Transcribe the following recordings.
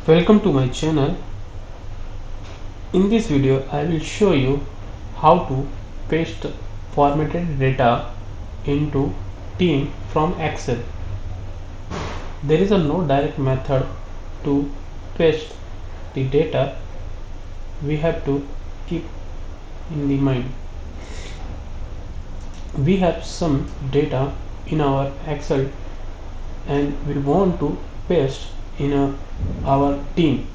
Welcome to my channel. In this video I will show you how to paste formatted data into team from Excel. There is no direct method to paste the data. We have to keep in the mind. We have some data in our Excel and we want to paste in our team.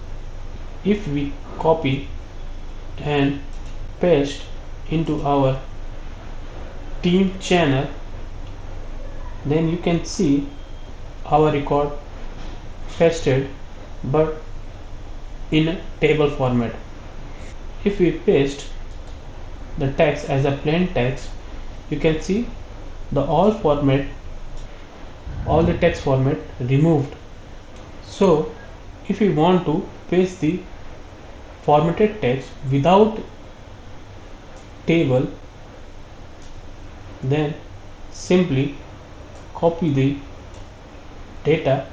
If we copy and paste into our team channel, then you can see our record pasted but in a table format. If we paste the text as a plain text, you can see the all the text format removed. So if we want to paste the formatted text without table, then simply copy the data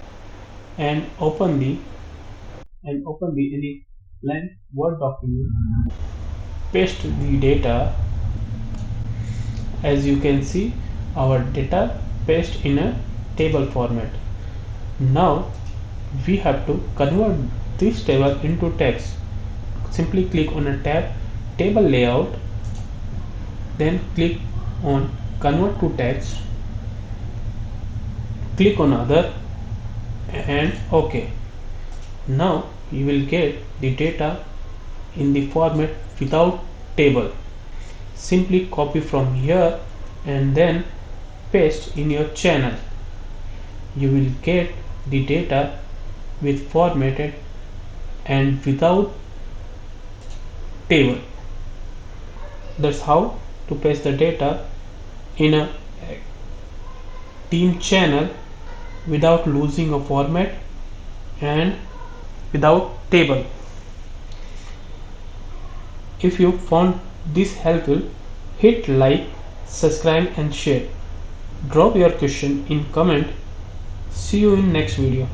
and open the any blank word document. Paste the data. As you can see, our data paste in a table format. Now we have to convert this table into text. Simply click on a tab, table layout, then click on convert to text, click on other and OK. Now you will get the data in the format without table. Simply copy from here and then paste in your channel. You will get the data with formatted and without table. That's how to paste the data in a team channel without losing a format and without table. If you found this helpful, hit like, subscribe and share. Drop your question in comment. See you in next video.